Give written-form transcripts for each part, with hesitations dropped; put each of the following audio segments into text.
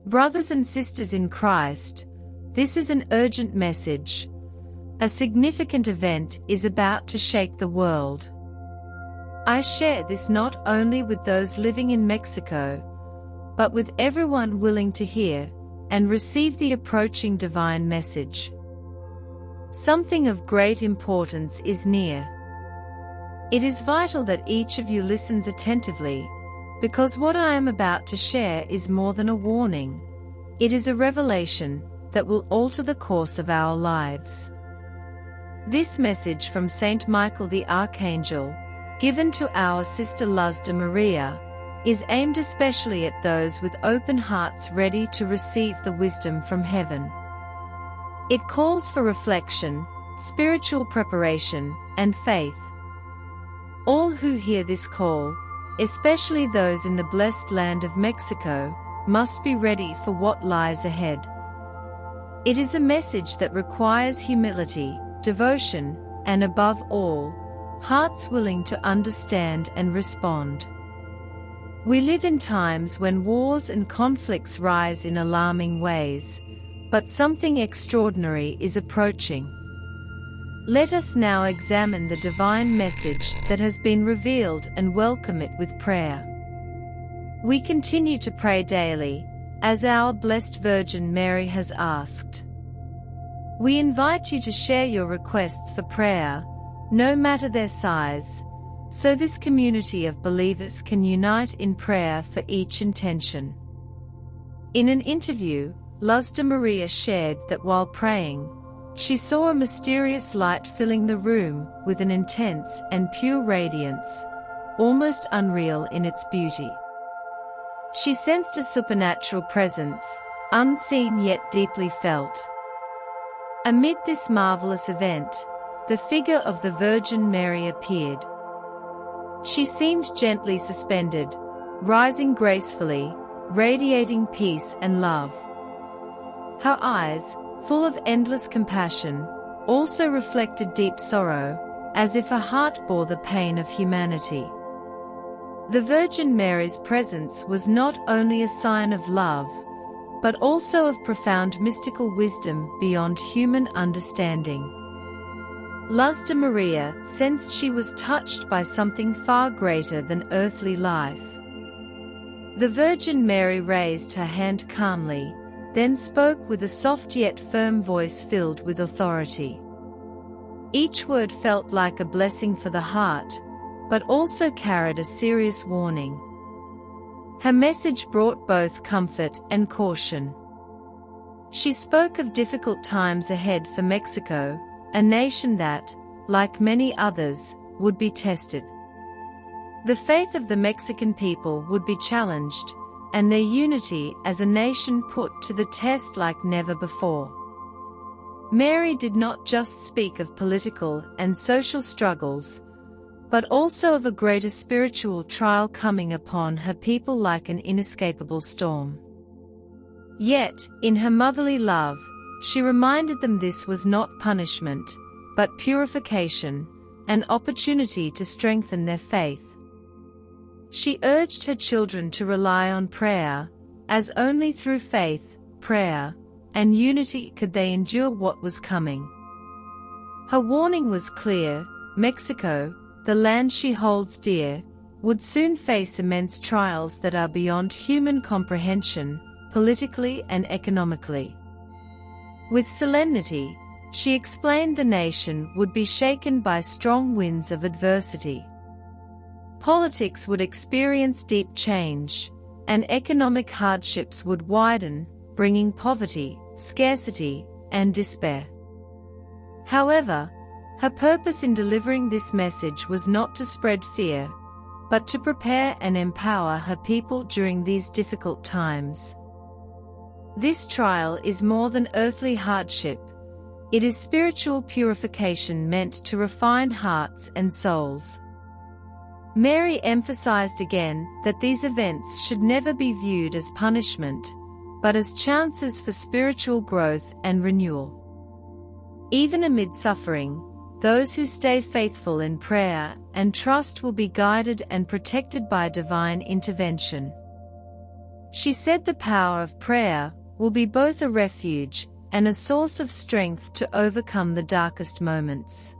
Brothers and sisters in Christ, this is an urgent message. A significant event is about to shake the world. I share this not only with those living in Mexico, but with everyone willing to hear and receive the approaching divine message. Something of great importance is near. It is vital that each of you listens attentively, because what I am about to share is more than a warning. It is a revelation that will alter the course of our lives. This message from Saint Michael the Archangel, given to our sister Luz De María, is aimed especially at those with open hearts ready to receive the wisdom from heaven. It calls for reflection, spiritual preparation, and faith. All who hear this call, especially those in the blessed land of Mexico, must be ready for what lies ahead. It is a message that requires humility, devotion, and above all, hearts willing to understand and respond. We live in times when wars and conflicts rise in alarming ways, but something extraordinary is approaching. Let us now examine the divine message that has been revealed and welcome it with prayer. We continue to pray daily, as our Blessed Virgin Mary has asked. We invite you to share your requests for prayer, no matter their size, so this community of believers can unite in prayer for each intention. In an interview, Luz De María shared that while praying, she saw a mysterious light filling the room with an intense and pure radiance, almost unreal in its beauty. She sensed a supernatural presence, unseen yet deeply felt. Amid this marvelous event, the figure of the Virgin Mary appeared. She seemed gently suspended, rising gracefully, radiating peace and love. Her eyes, full of endless compassion, also reflected deep sorrow, as if her heart bore the pain of humanity. The Virgin Mary's presence was not only a sign of love, but also of profound mystical wisdom beyond human understanding. Luz De María sensed she was touched by something far greater than earthly life. The Virgin Mary raised her hand calmly, then spoke with a soft yet firm voice filled with authority. Each word felt like a blessing for the heart, but also carried a serious warning. Her message brought both comfort and caution. She spoke of difficult times ahead for Mexico, a nation that, like many others, would be tested. The faith of the Mexican people would be challenged, and their unity as a nation put to the test like never before. Mary did not just speak of political and social struggles, but also of a greater spiritual trial coming upon her people like an inescapable storm. Yet, in her motherly love, she reminded them this was not punishment, but purification, an opportunity to strengthen their faith. She urged her children to rely on prayer, as only through faith, prayer, and unity could they endure what was coming. Her warning was clear: Mexico, the land she holds dear, would soon face immense trials that are beyond human comprehension, politically and economically. With solemnity, she explained the nation would be shaken by strong winds of adversity. Politics would experience deep change, and economic hardships would widen, bringing poverty, scarcity, and despair. However, her purpose in delivering this message was not to spread fear, but to prepare and empower her people during these difficult times. This trial is more than earthly hardship. It is spiritual purification meant to refine hearts and souls. Mary emphasized again that these events should never be viewed as punishment, but as chances for spiritual growth and renewal. Even amid suffering, those who stay faithful in prayer and trust will be guided and protected by divine intervention. She said the power of prayer will be both a refuge and a source of strength to overcome the darkest moments.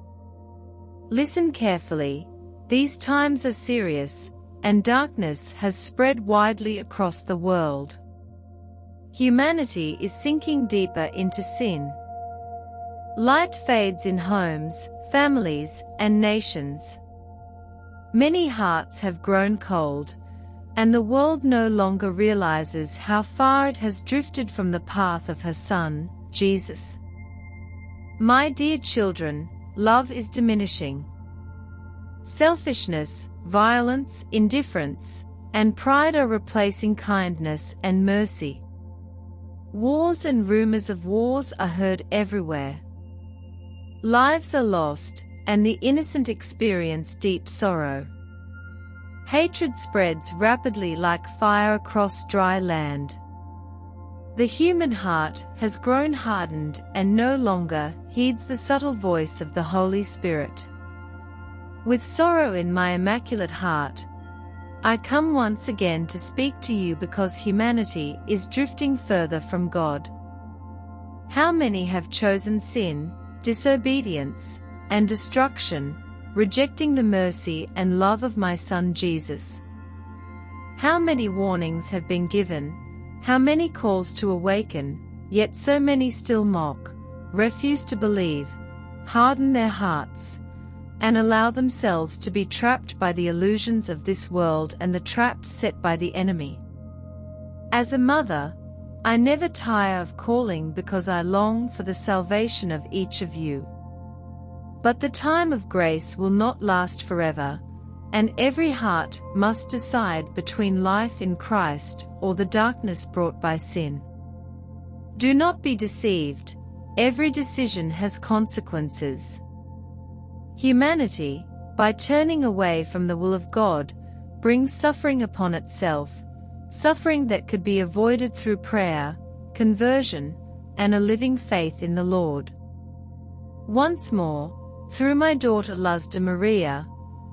Listen carefully, these times are serious, and darkness has spread widely across the world. Humanity is sinking deeper into sin. Light fades in homes, families, and nations. Many hearts have grown cold, and the world no longer realizes how far it has drifted from the path of her Son, Jesus. My dear children, love is diminishing. Selfishness, violence, indifference, and pride are replacing kindness and mercy. Wars and rumors of wars are heard everywhere. Lives are lost, and the innocent experience deep sorrow. Hatred spreads rapidly like fire across dry land. The human heart has grown hardened and no longer heeds the subtle voice of the Holy Spirit. With sorrow in my immaculate heart, I come once again to speak to you because humanity is drifting further from God. How many have chosen sin, disobedience, and destruction, rejecting the mercy and love of my Son Jesus? How many warnings have been given, how many calls to awaken, yet so many still mock, refuse to believe, harden their hearts, and allow themselves to be trapped by the illusions of this world and the traps set by the enemy. As a mother, I never tire of calling because I long for the salvation of each of you. But the time of grace will not last forever, and every heart must decide between life in Christ or the darkness brought by sin. Do not be deceived, every decision has consequences. Humanity, by turning away from the will of God, brings suffering upon itself, suffering that could be avoided through prayer, conversion, and a living faith in the Lord. Once more, through my daughter Luz De María,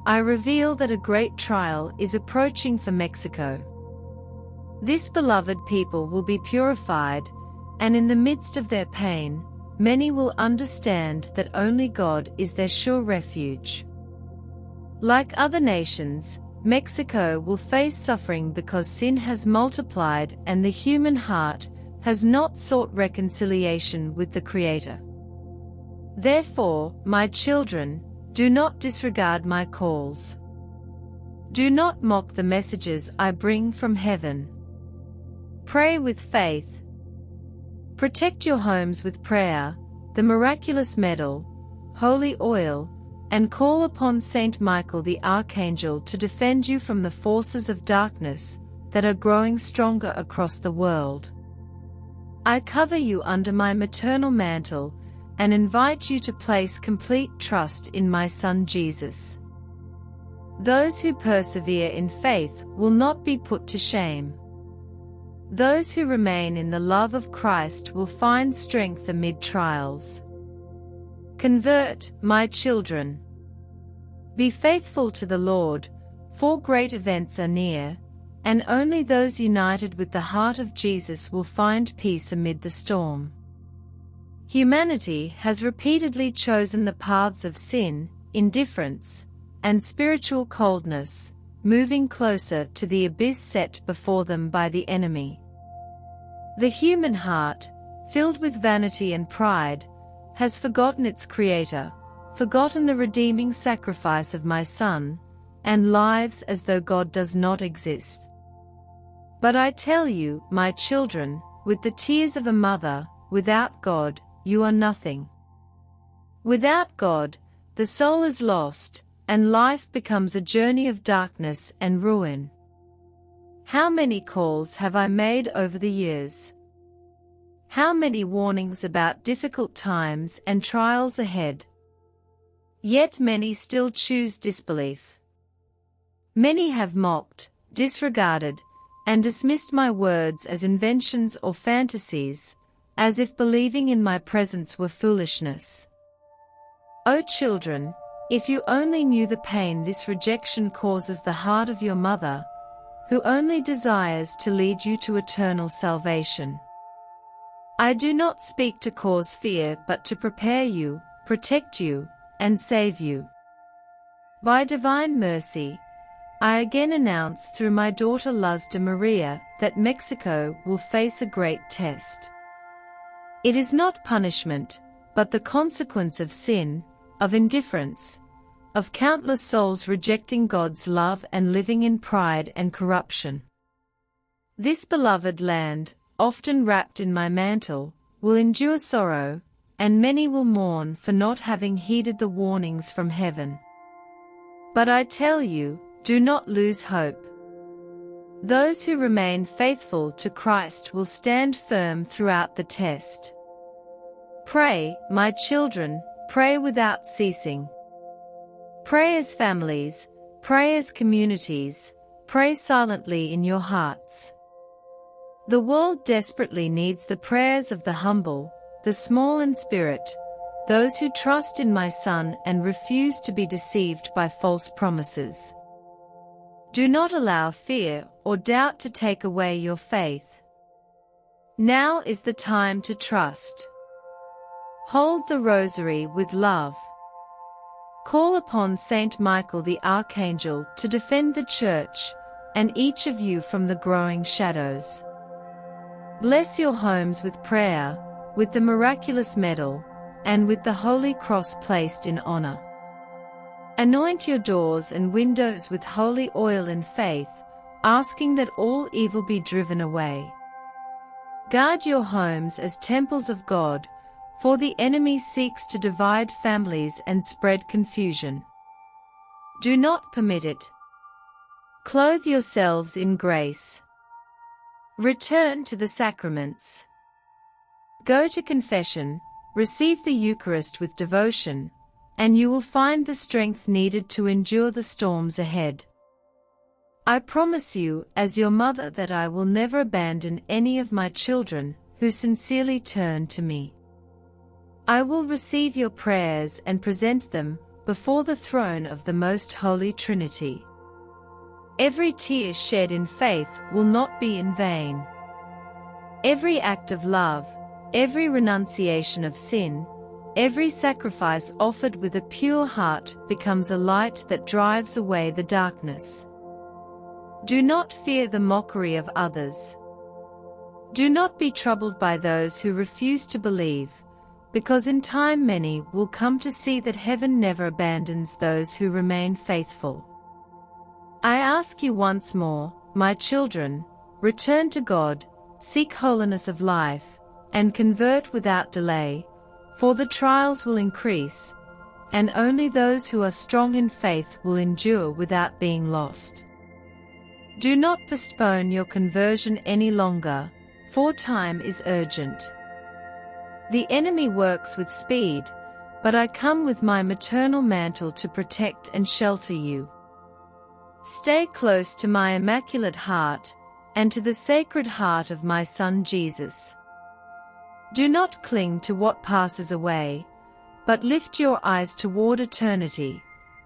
I reveal that a great trial is approaching for Mexico. This beloved people will be purified, and in the midst of their pain, many will understand that only God is their sure refuge. Like other nations, Mexico will face suffering because sin has multiplied and the human heart has not sought reconciliation with the Creator. Therefore, my children, do not disregard my calls. Do not mock the messages I bring from heaven. Pray with faith. Protect your homes with prayer, the miraculous medal, holy oil, and call upon Saint Michael the Archangel to defend you from the forces of darkness that are growing stronger across the world. I cover you under my maternal mantle and invite you to place complete trust in my Son Jesus. Those who persevere in faith will not be put to shame. Those who remain in the love of Christ will find strength amid trials. Convert, my children. Be faithful to the Lord, for great events are near, and only those united with the heart of Jesus will find peace amid the storm. Humanity has repeatedly chosen the paths of sin, indifference, and spiritual coldness, moving closer to the abyss set before them by the enemy. The human heart, filled with vanity and pride, has forgotten its Creator, forgotten the redeeming sacrifice of my Son, and lives as though God does not exist. But I tell you, my children, with the tears of a mother, without God, you are nothing. Without God, the soul is lost, and life becomes a journey of darkness and ruin. How many calls have I made over the years? How many warnings about difficult times and trials ahead? Yet many still choose disbelief. Many have mocked, disregarded, and dismissed my words as inventions or fantasies, as if believing in my presence were foolishness. O children, if you only knew the pain this rejection causes the heart of your mother, who only desires to lead you to eternal salvation. I do not speak to cause fear but to prepare you, protect you, and save you. By divine mercy, I again announce through my daughter Luz De María that Mexico will face a great test. It is not punishment, but the consequence of sin, of indifference, of countless souls rejecting God's love and living in pride and corruption. This beloved land, often wrapped in my mantle, will endure sorrow, and many will mourn for not having heeded the warnings from heaven. But I tell you, do not lose hope. Those who remain faithful to Christ will stand firm throughout the test. Pray, my children, pray without ceasing. Pray as families, pray as communities, pray silently in your hearts. The world desperately needs the prayers of the humble, the small in spirit, those who trust in my Son and refuse to be deceived by false promises. Do not allow fear or doubt to take away your faith. Now is the time to trust. Hold the rosary with love. Call upon Saint Michael the Archangel to defend the Church, and each of you from the growing shadows. Bless your homes with prayer, with the miraculous medal, and with the Holy Cross placed in honor. Anoint your doors and windows with holy oil in faith, asking that all evil be driven away. Guard your homes as temples of God, for the enemy seeks to divide families and spread confusion. Do not permit it. Clothe yourselves in grace. Return to the sacraments. Go to confession, receive the Eucharist with devotion, and you will find the strength needed to endure the storms ahead. I promise you, as your mother, that I will never abandon any of my children who sincerely turn to me. I will receive your prayers and present them before the throne of the Most Holy Trinity. Every tear shed in faith will not be in vain. Every act of love, every renunciation of sin, every sacrifice offered with a pure heart becomes a light that drives away the darkness. Do not fear the mockery of others. Do not be troubled by those who refuse to believe, because in time many will come to see that heaven never abandons those who remain faithful. I ask you once more, my children, return to God, seek holiness of life, and convert without delay, for the trials will increase, and only those who are strong in faith will endure without being lost. Do not postpone your conversion any longer, for time is urgent. The enemy works with speed, but I come with my maternal mantle to protect and shelter you. Stay close to my Immaculate Heart, and to the Sacred Heart of my Son Jesus. Do not cling to what passes away, but lift your eyes toward eternity,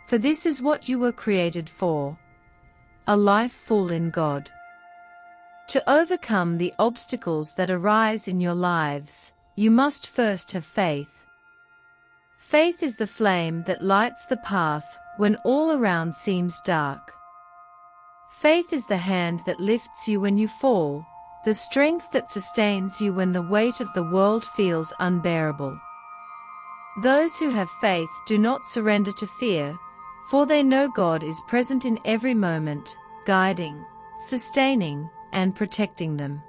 for this is what you were created for, a life full in God. To overcome the obstacles that arise in your lives, you must first have faith. Faith is the flame that lights the path when all around seems dark. Faith is the hand that lifts you when you fall, the strength that sustains you when the weight of the world feels unbearable. Those who have faith do not surrender to fear, for they know God is present in every moment, guiding, sustaining, and protecting them.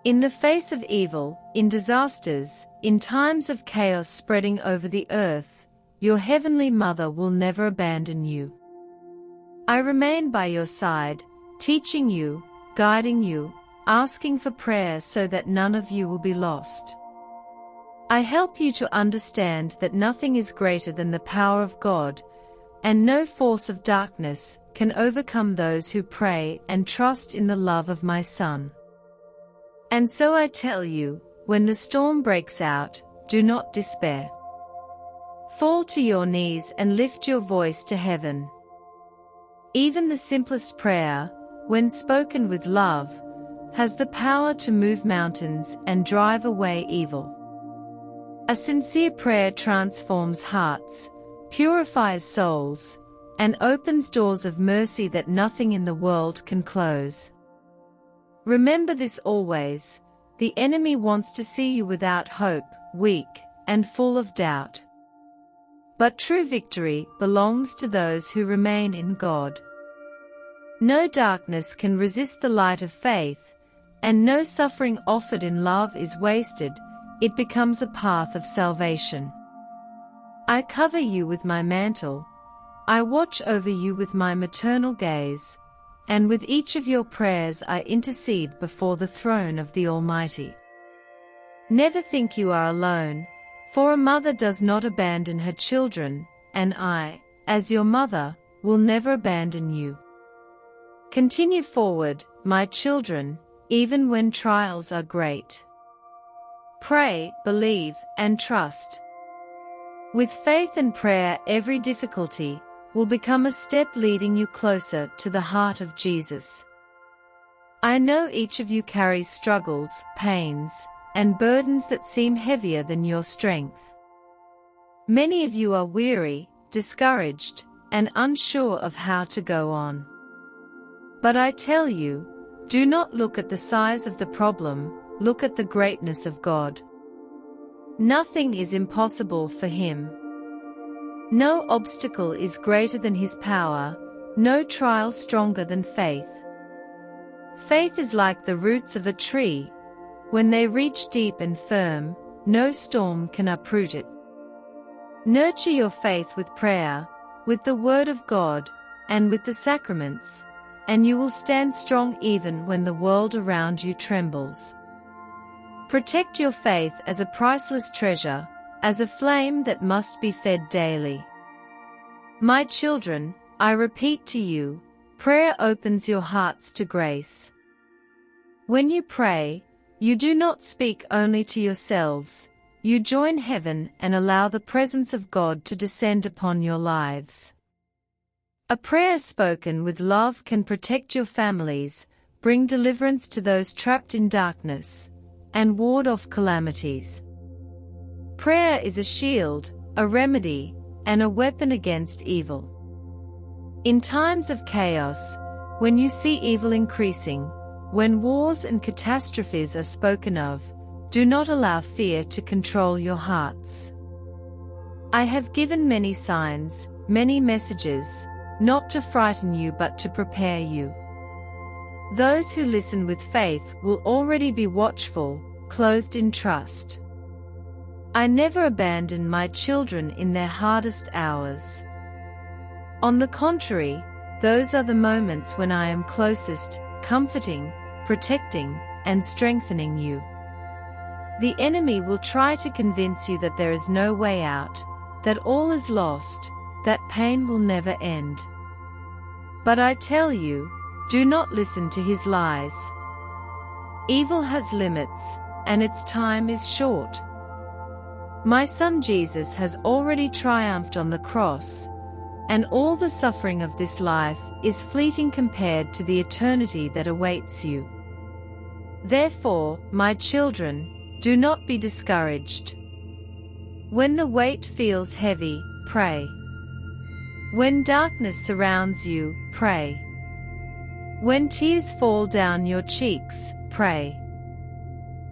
In the face of evil, in disasters, in times of chaos spreading over the earth, your Heavenly Mother will never abandon you. I remain by your side, teaching you, guiding you, asking for prayer so that none of you will be lost. I help you to understand that nothing is greater than the power of God, and no force of darkness can overcome those who pray and trust in the love of my Son. And so I tell you, when the storm breaks out, do not despair. Fall to your knees and lift your voice to heaven. Even the simplest prayer, when spoken with love, has the power to move mountains and drive away evil. A sincere prayer transforms hearts, purifies souls, and opens doors of mercy that nothing in the world can close. Remember this always: the enemy wants to see you without hope, weak, and full of doubt. But true victory belongs to those who remain in God. No darkness can resist the light of faith, and no suffering offered in love is wasted. It becomes a path of salvation. I cover you with my mantle, I watch over you with my maternal gaze, and with each of your prayers I intercede before the throne of the Almighty. Never think you are alone, for a mother does not abandon her children, and I, as your mother, will never abandon you. Continue forward, my children, even when trials are great. Pray, believe, and trust. With faith and prayer, every difficulty will become a step leading you closer to the heart of Jesus. I know each of you carries struggles, pains, and burdens that seem heavier than your strength. Many of you are weary, discouraged, and unsure of how to go on. But I tell you, do not look at the size of the problem, look at the greatness of God. Nothing is impossible for Him. No obstacle is greater than His power, no trial stronger than faith. Faith is like the roots of a tree. When they reach deep and firm, no storm can uproot it. Nurture your faith with prayer, with the Word of God, and with the sacraments, and you will stand strong even when the world around you trembles. Protect your faith as a priceless treasure, as a flame that must be fed daily. My children, I repeat to you, prayer opens your hearts to grace. When you pray, you do not speak only to yourselves, you join heaven and allow the presence of God to descend upon your lives. A prayer spoken with love can protect your families, bring deliverance to those trapped in darkness, and ward off calamities. Prayer is a shield, a remedy, and a weapon against evil. In times of chaos, when you see evil increasing, when wars and catastrophes are spoken of, do not allow fear to control your hearts. I have given many signs, many messages, not to frighten you but to prepare you. Those who listen with faith will already be watchful, clothed in trust. I never abandon my children in their hardest hours. On the contrary, those are the moments when I am closest, comforting, protecting, and strengthening you. The enemy will try to convince you that there is no way out, that all is lost, that pain will never end. But I tell you, do not listen to his lies. Evil has limits, and its time is short. My son Jesus has already triumphed on the cross, and all the suffering of this life is fleeting compared to the eternity that awaits you. Therefore, my children, do not be discouraged. When the weight feels heavy, pray. When darkness surrounds you, pray. When tears fall down your cheeks, pray.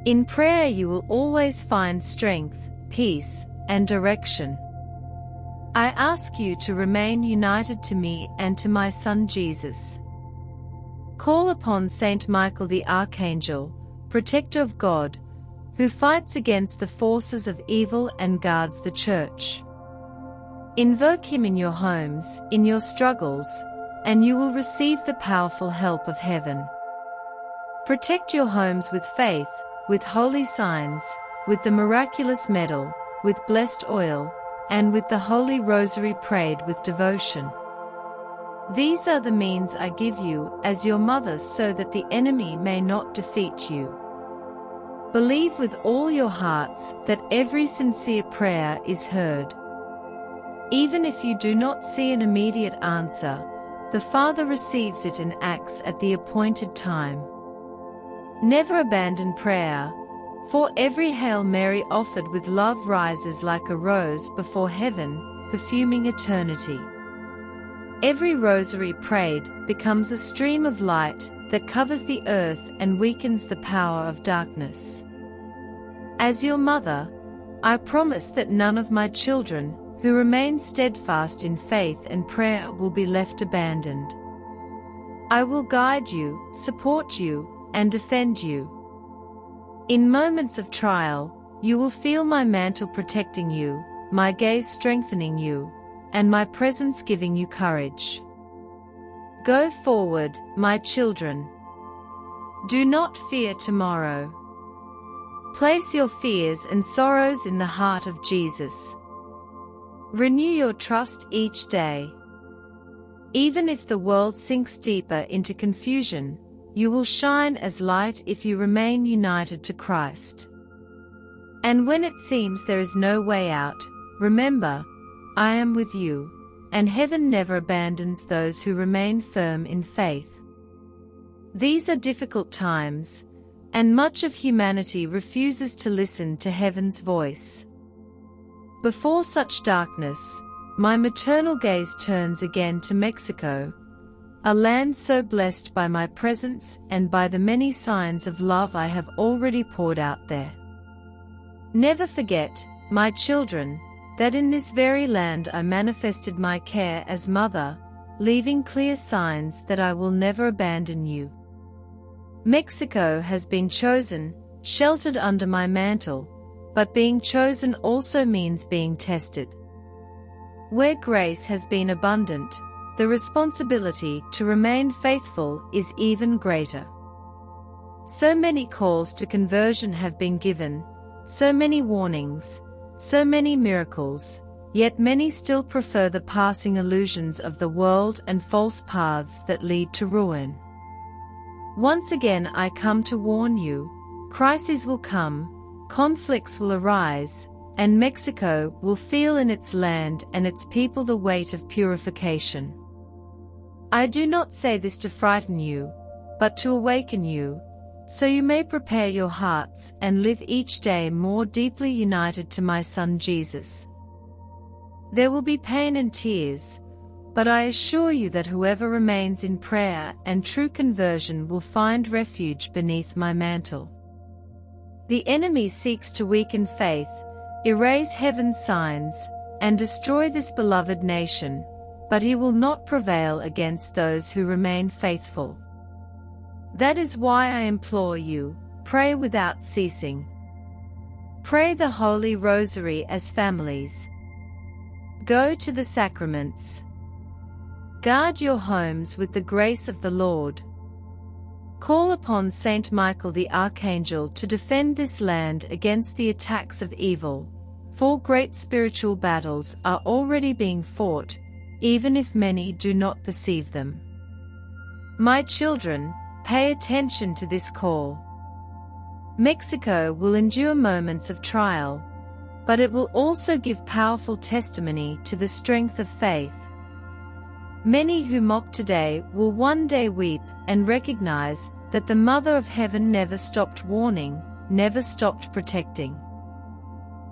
In prayer you will always find strength, peace, and direction. I ask you to remain united to me and to my son Jesus. Call upon Saint Michael the Archangel, protector of God, who fights against the forces of evil and guards the Church. Invoke him in your homes, in your struggles, and you will receive the powerful help of heaven. Protect your homes with faith, with holy signs, with the miraculous medal, with blessed oil, and with the Holy Rosary prayed with devotion. These are the means I give you as your mother so that the enemy may not defeat you. Believe with all your hearts that every sincere prayer is heard. Even if you do not see an immediate answer, the Father receives it and acts at the appointed time. Never abandon prayer, for every Hail Mary offered with love rises like a rose before heaven, perfuming eternity. Every rosary prayed becomes a stream of light that covers the earth and weakens the power of darkness. As your mother, I promise that none of my children who remain steadfast in faith and prayer will be left abandoned. I will guide you, support you, and defend you. In moments of trial, you will feel my mantle protecting you, my gaze strengthening you, and my presence giving you courage. Go forward, my children. Do not fear tomorrow. Place your fears and sorrows in the heart of Jesus. Renew your trust each day. Even if the world sinks deeper into confusion, you will shine as light if you remain united to Christ. And when it seems there is no way out, remember, I am with you, and heaven never abandons those who remain firm in faith. These are difficult times, and much of humanity refuses to listen to heaven's voice. Before such darkness, my maternal gaze turns again to Mexico, a land so blessed by my presence and by the many signs of love I have already poured out there. Never forget, my children, that in this very land I manifested my care as mother, leaving clear signs that I will never abandon you. Mexico has been chosen, sheltered under my mantle, but being chosen also means being tested. Where grace has been abundant, the responsibility to remain faithful is even greater. So many calls to conversion have been given, so many warnings, so many miracles, yet many still prefer the passing illusions of the world and false paths that lead to ruin. Once again I come to warn you, crises will come, conflicts will arise, and Mexico will feel in its land and its people the weight of purification. I do not say this to frighten you, but to awaken you, so you may prepare your hearts and live each day more deeply united to my Son Jesus. There will be pain and tears, but I assure you that whoever remains in prayer and true conversion will find refuge beneath my mantle. The enemy seeks to weaken faith, erase heaven's signs, and destroy this beloved nation, but he will not prevail against those who remain faithful. That is why I implore you, pray without ceasing. Pray the Holy Rosary as families. Go to the sacraments. Guard your homes with the grace of the Lord. Call upon Saint Michael the Archangel to defend this land against the attacks of evil, for great spiritual battles are already being fought, even if many do not perceive them. My children, pay attention to this call. Mexico will endure moments of trial, but it will also give powerful testimony to the strength of faith. Many who mock today will one day weep and recognize that the Mother of Heaven never stopped warning, never stopped protecting.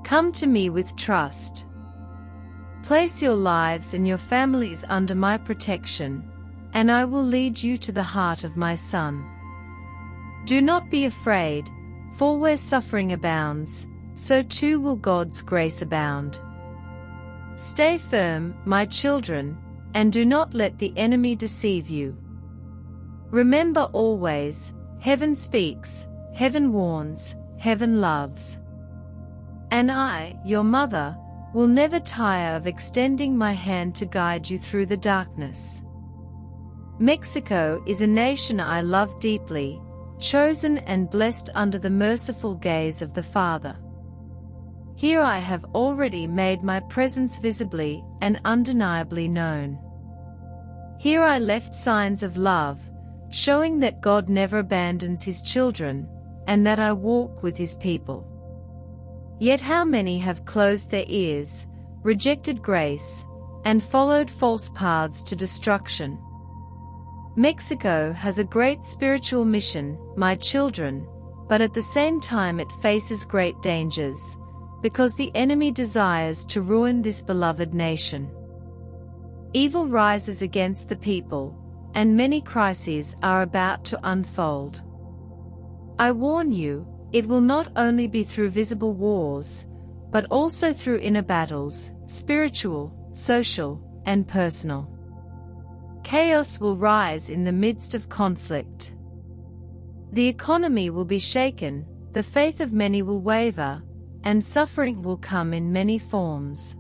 Come to me with trust. Place your lives and your families under my protection, and I will lead you to the heart of my Son. Do not be afraid, for where suffering abounds, so too will God's grace abound. Stay firm, my children, and do not let the enemy deceive you. Remember always, heaven speaks, heaven warns, heaven loves. And I, your mother, will never tire of extending my hand to guide you through the darkness. Mexico is a nation I love deeply, chosen and blessed under the merciful gaze of the Father. Here I have already made my presence visibly and undeniably known. Here I left signs of love, showing that God never abandons his children, and that I walk with his people. Yet how many have closed their ears, rejected grace, and followed false paths to destruction? Mexico has a great spiritual mission, my children, but at the same time it faces great dangers, because the enemy desires to ruin this beloved nation. Evil rises against the people, and many crises are about to unfold. I warn you, it will not only be through visible wars, but also through inner battles, spiritual, social, and personal. Chaos will rise in the midst of conflict. The economy will be shaken, the faith of many will waver, and suffering will come in many forms.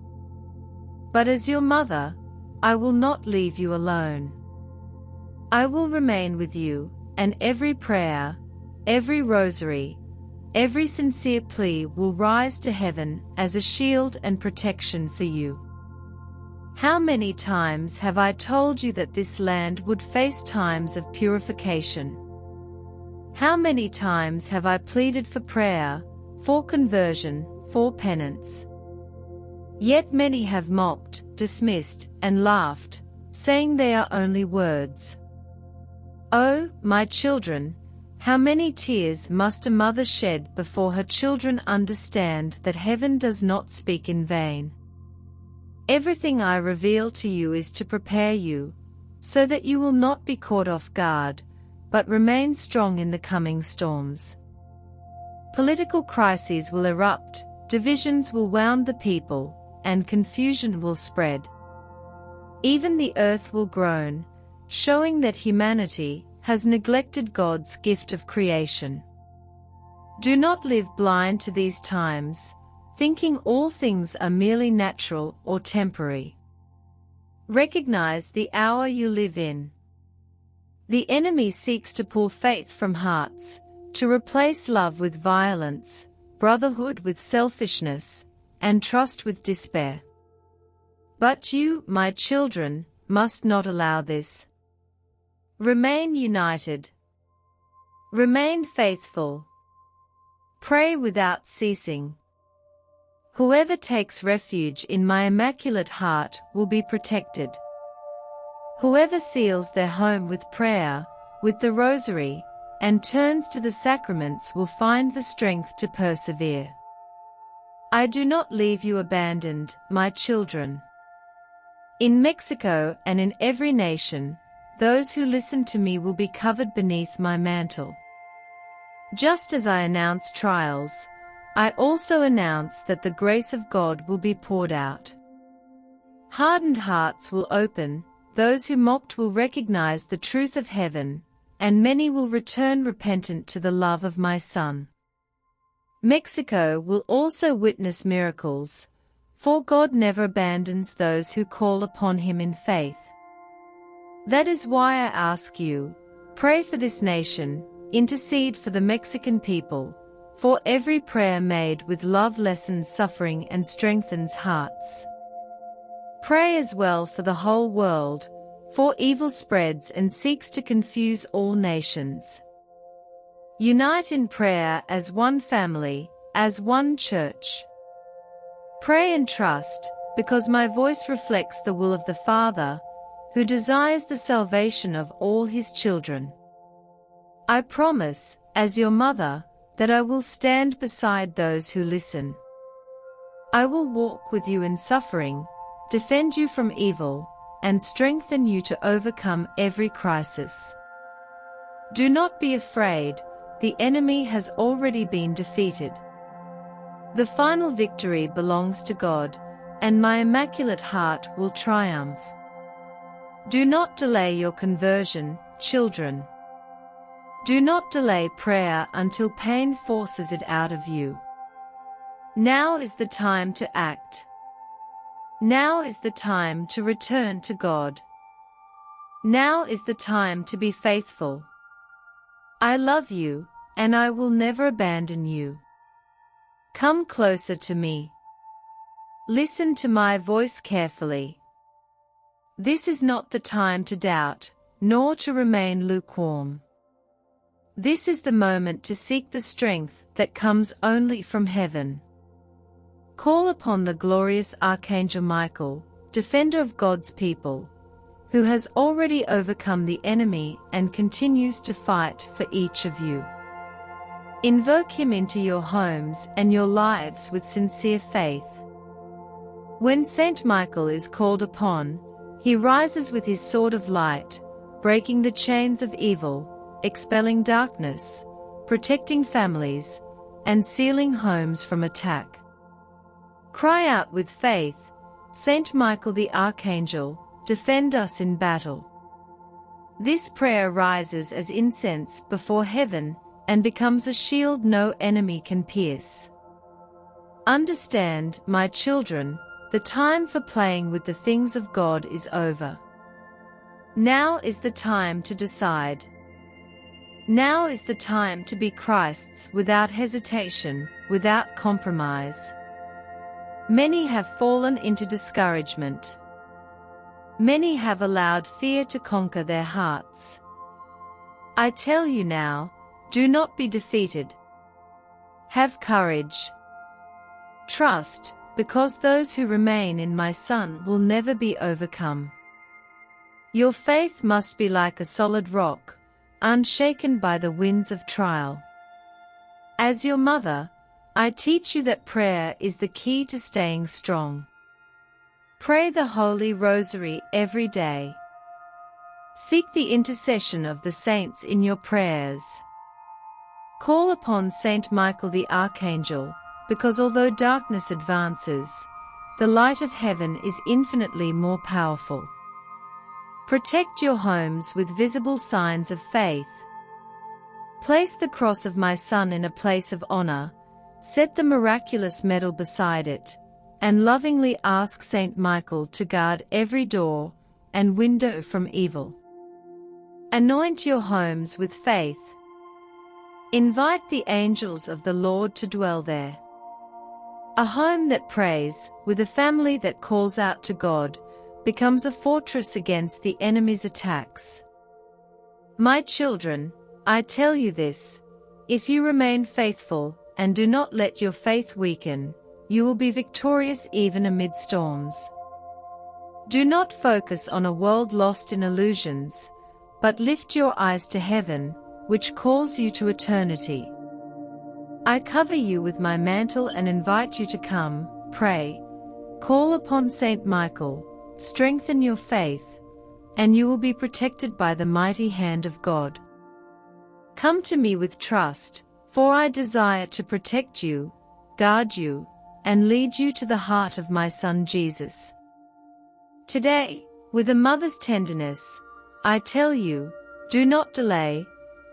But as your mother, I will not leave you alone. I will remain with you, and every prayer, every rosary, every sincere plea will rise to heaven as a shield and protection for you. How many times have I told you that this land would face times of purification? How many times have I pleaded for prayer, for conversion, for penance? Yet many have mocked, dismissed, and laughed, saying they are only words. Oh, my children, how many tears must a mother shed before her children understand that heaven does not speak in vain? Everything I reveal to you is to prepare you, so that you will not be caught off guard, but remain strong in the coming storms. Political crises will erupt, divisions will wound the people, and confusion will spread. Even the earth will groan, showing that humanity has neglected God's gift of creation. Do not live blind to these times, thinking all things are merely natural or temporary. Recognize the hour you live in. The enemy seeks to pull faith from hearts, to replace love with violence, brotherhood with selfishness, and trust with despair. But you, my children, must not allow this. Remain united. Remain faithful. Pray without ceasing. Whoever takes refuge in my immaculate heart will be protected. Whoever seals their home with prayer, with the rosary, and turns to the sacraments will find the strength to persevere. I do not leave you abandoned, my children. In Mexico and in every nation, those who listen to me will be covered beneath my mantle. Just as I announce trials, I also announce that the grace of God will be poured out. Hardened hearts will open, those who mocked will recognize the truth of heaven, and many will return repentant to the love of my Son. Mexico will also witness miracles, for God never abandons those who call upon Him in faith. That is why I ask you, pray for this nation, intercede for the Mexican people, for every prayer made with love lessens suffering and strengthens hearts. Pray as well for the whole world, for evil spreads and seeks to confuse all nations. Unite in prayer as one family, as one church. Pray and trust, because my voice reflects the will of the Father, who desires the salvation of all His children. I promise, as your mother, that I will stand beside those who listen. I will walk with you in suffering, defend you from evil, and strengthen you to overcome every crisis. Do not be afraid, the enemy has already been defeated. The final victory belongs to God, and my immaculate heart will triumph. Do not delay your conversion, children. Do not delay prayer until pain forces it out of you. Now is the time to act. Now is the time to return to God. Now is the time to be faithful. I love you, and I will never abandon you. Come closer to me. Listen to my voice carefully. This is not the time to doubt, nor to remain lukewarm. This is the moment to seek the strength that comes only from heaven. Call upon the glorious Archangel Michael, defender of God's people, who has already overcome the enemy and continues to fight for each of you. Invoke him into your homes and your lives with sincere faith. When Saint Michael is called upon, he rises with his sword of light, breaking the chains of evil, expelling darkness, protecting families, and sealing homes from attack. Cry out with faith, Saint Michael the Archangel, defend us in battle. This prayer rises as incense before heaven and becomes a shield no enemy can pierce. Understand, my children, the time for playing with the things of God is over. Now is the time to decide. Now is the time to be Christ's without hesitation, without compromise. Many have fallen into discouragement. Many have allowed fear to conquer their hearts. I tell you now, do not be defeated. Have courage. Trust, because those who remain in my Son will never be overcome. Your faith must be like a solid rock, unshaken by the winds of trial. As your mother, I teach you that prayer is the key to staying strong. Pray the Holy Rosary every day. Seek the intercession of the saints in your prayers. Call upon Saint Michael the Archangel, because although darkness advances, the light of heaven is infinitely more powerful. Protect your homes with visible signs of faith. Place the cross of my Son in a place of honor, set the miraculous medal beside it, and lovingly ask Saint Michael to guard every door and window from evil. Anoint your homes with faith. Invite the angels of the Lord to dwell there. A home that prays, with a family that calls out to God, becomes a fortress against the enemy's attacks. My children, I tell you this, if you remain faithful and do not let your faith weaken, you will be victorious even amid storms. Do not focus on a world lost in illusions, but lift your eyes to heaven, which calls you to eternity. I cover you with my mantle and invite you to come, pray, call upon Saint Michael, strengthen your faith, and you will be protected by the mighty hand of God. Come to me with trust, for I desire to protect you, guard you, and lead you to the heart of my Son Jesus. Today, with a mother's tenderness, I tell you, do not delay,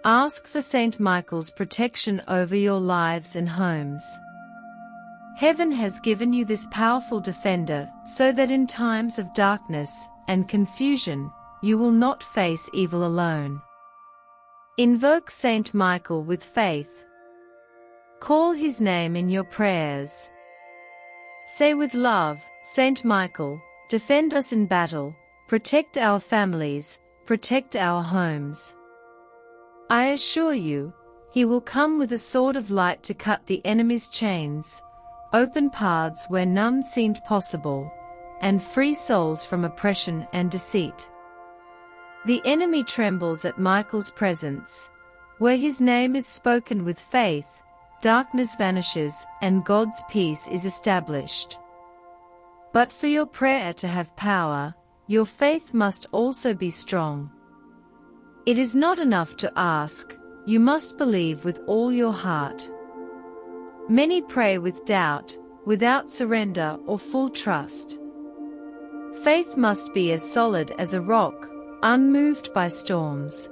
ask for Saint Michael's protection over your lives and homes. Heaven has given you this powerful defender so that in times of darkness and confusion, you will not face evil alone. Invoke Saint Michael with faith. Call his name in your prayers. Say with love, Saint Michael, defend us in battle, protect our families, protect our homes. I assure you, he will come with a sword of light to cut the enemy's chains, open paths where none seemed possible, and free souls from oppression and deceit. The enemy trembles at Michael's presence. Where his name is spoken with faith, darkness vanishes and God's peace is established. But for your prayer to have power, your faith must also be strong. It is not enough to ask, you must believe with all your heart. Many pray with doubt, without surrender or full trust. Faith must be as solid as a rock, unmoved by storms.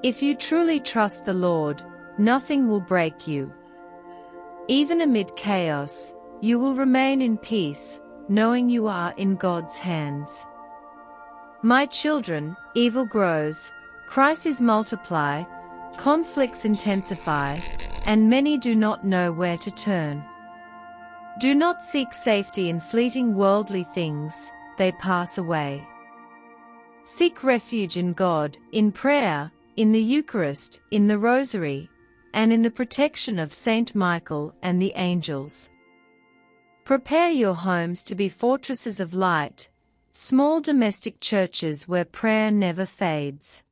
If you truly trust the Lord, nothing will break you. Even amid chaos, you will remain in peace, knowing you are in God's hands. My children, evil grows, crises multiply, conflicts intensify, and many do not know where to turn. Do not seek safety in fleeting worldly things, they pass away. Seek refuge in God, in prayer, in the Eucharist, in the Rosary, and in the protection of Saint Michael and the angels. Prepare your homes to be fortresses of light, small domestic churches where prayer never fades.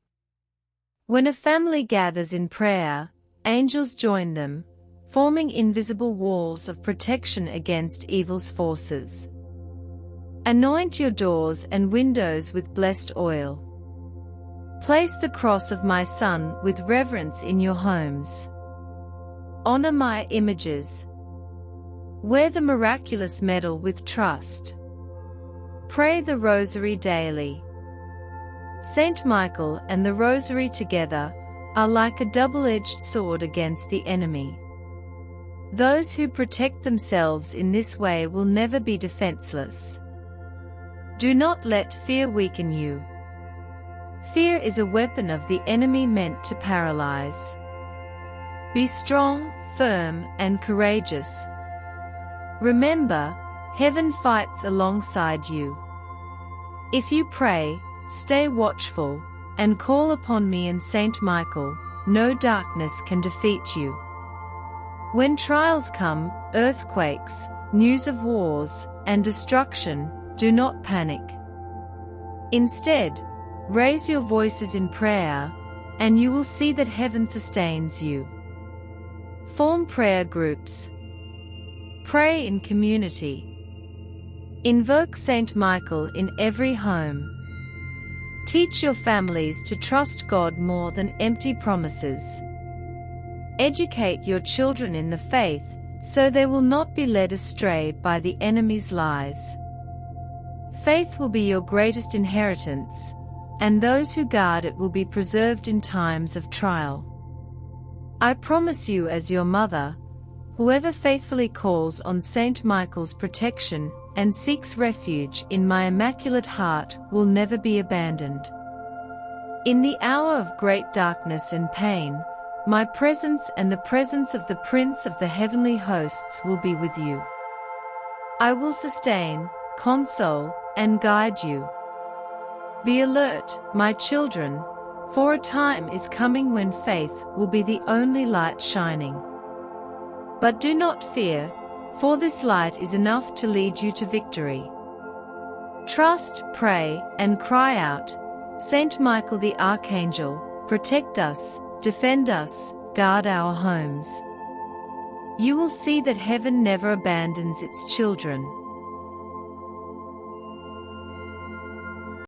When a family gathers in prayer, angels join them, forming invisible walls of protection against evil's forces. Anoint your doors and windows with blessed oil. Place the cross of my Son with reverence in your homes. Honor my images. Wear the miraculous medal with trust. Pray the Rosary daily. Saint Michael and the Rosary together are like a double-edged sword against the enemy. Those who protect themselves in this way will never be defenseless. Do not let fear weaken you. Fear is a weapon of the enemy meant to paralyze. Be strong, firm, and courageous. Remember, heaven fights alongside you. If you pray, stay watchful, and call upon me and Saint Michael, no darkness can defeat you. When trials come, earthquakes, news of wars, and destruction, do not panic. Instead, raise your voices in prayer, and you will see that heaven sustains you. Form prayer groups. Pray in community. Invoke Saint Michael in every home. Teach your families to trust God more than empty promises. Educate your children in the faith, so they will not be led astray by the enemy's lies. Faith will be your greatest inheritance, and those who guard it will be preserved in times of trial. I promise you as your mother, whoever faithfully calls on Saint Michael's protection and seeks refuge in my Immaculate Heart will never be abandoned. In the hour of great darkness and pain, my presence and the presence of the Prince of the heavenly hosts will be with you. I will sustain, console, and guide you. Be alert, my children, for a time is coming when faith will be the only light shining. But do not fear, for this light is enough to lead you to victory. Trust, pray, and cry out, Saint Michael the Archangel, protect us, defend us, guard our homes. You will see that heaven never abandons its children.